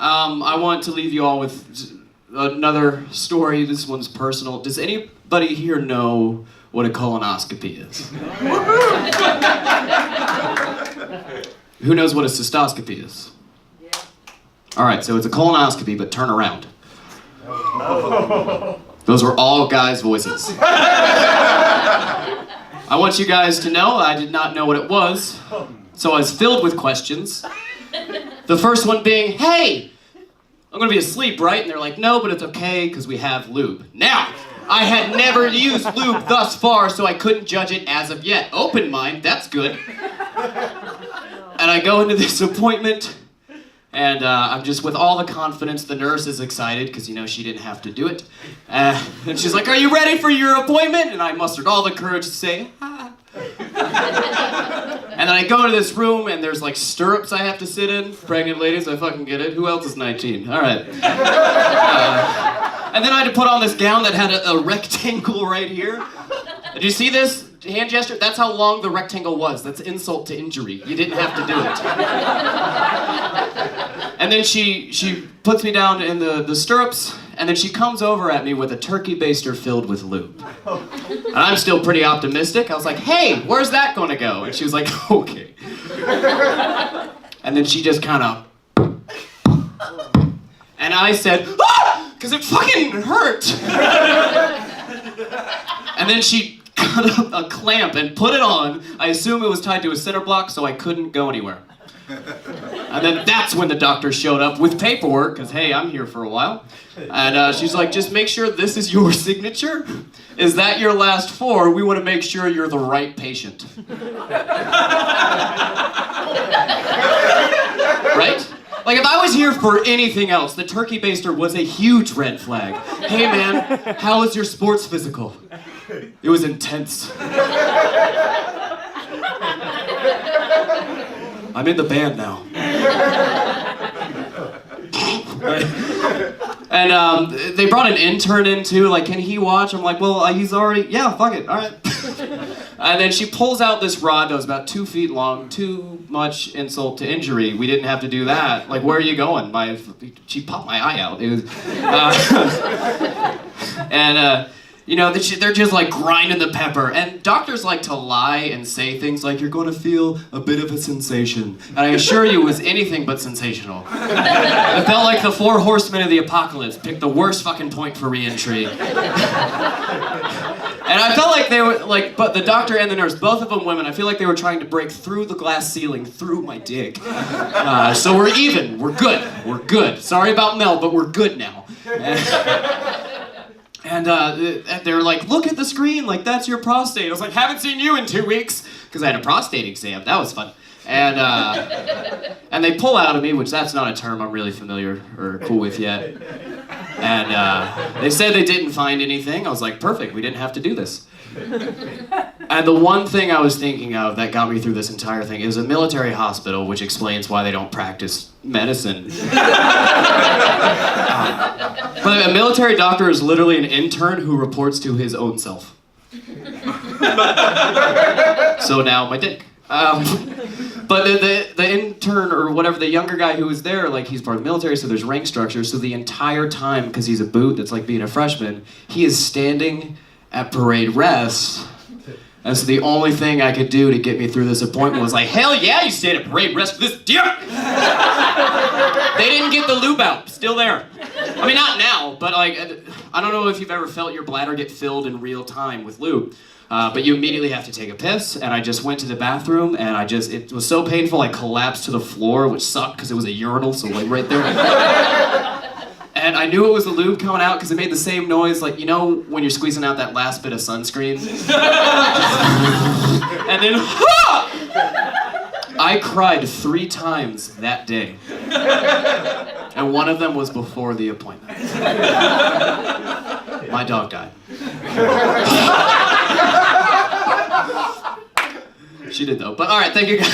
I want to leave you all with another story. This one's personal. Does anybody here know what a colonoscopy is? Who knows what a cystoscopy is? Yeah. All right, so it's a colonoscopy, but turn around. Those were all guys' voices. I want you guys to know I did not know what it was, so I was filled with questions. The first one being, hey, I'm gonna be asleep, right? And they're like, no, but it's okay, because we have lube. Now, I had never used lube thus far, so I couldn't judge it as of yet. Open mind, that's good. And I go into this appointment, and I'm just with all the confidence. The nurse is excited, because, you know, she didn't have to do it. And she's like, are you ready for your appointment? And I mustered all the courage to say, ah. And then I go to this room, and there's like stirrups I have to sit in. Pregnant ladies, I fucking get it. Who else is 19? All right. And then I had to put on this gown that had a rectangle right here. Did you see this hand gesture? That's how long the rectangle was. That's insult to injury. You didn't have to do it. And then she puts me down in the stirrups, and then she comes over at me with a turkey baster filled with lube. And I'm still pretty optimistic. I was like, hey, where's that gonna go? And she was like, okay. And then she just kind of... And I said, ah! Because it fucking hurt. And then she cut up a clamp and put it on. I assume it was tied to a center block, so I couldn't go anywhere. And then that's when the doctor showed up with paperwork, because, hey, I'm here for a while. And she's like, just make sure this is your signature. Is that your last four? We want to make sure you're the right patient. Right? Like, if I was here for anything else, the turkey baster was a huge red flag. Hey, man, how was your sports physical? It was intense. I'm in the band now. And they brought an intern in too, like, can he watch? I'm like, well, he's already, yeah, fuck it, all right. And then she pulls out this rod that was about 2 feet long, too much insult to injury. We didn't have to do that. Like, where are you going? She popped my eye out. It was, you know, they're just like grinding the pepper. And doctors like to lie and say things like, you're going to feel a bit of a sensation. And I assure you, it was anything but sensational. It felt like the 4 horsemen of the apocalypse picked the worst fucking point for re-entry. And I felt like they were, like, but the doctor and the nurse, both of them women, I feel like they were trying to break through the glass ceiling, through my dick. So we're even, we're good. Sorry about Mel, but we're good now. And they're like, look at the screen, like, that's your prostate. I was like, haven't seen you in 2 weeks, because I had a prostate exam. That was fun. And they pull out of me, which that's not a term I'm really familiar or cool with yet. And they said they didn't find anything. I was like, perfect, we didn't have to do this. And the one thing I was thinking of that got me through this entire thing is a military hospital, which explains why they don't practice medicine. But a military doctor is literally an intern who reports to his own self. So now my dick. But the intern or whatever, the younger guy who was there, like, he's part of the military, so there's rank structure. So the entire time, because he's a boot that's like being a freshman, he is standing at parade rest. And so the only thing I could do to get me through this appointment was like, hell yeah, you stand at parade rest for this dick! They didn't get the lube out, still there. I mean, not now, but like, I don't know if you've ever felt your bladder get filled in real time with lube. But you immediately have to take a piss, and I just went to the bathroom, and it was so painful, I collapsed to the floor, which sucked because it was a urinal, so like right there. And I knew it was the lube coming out because it made the same noise, like, you know when you're squeezing out that last bit of sunscreen? And then, ha! I cried 3 times that day. And one of them was before the appointment. My dog died. She did though, but all right, thank you guys.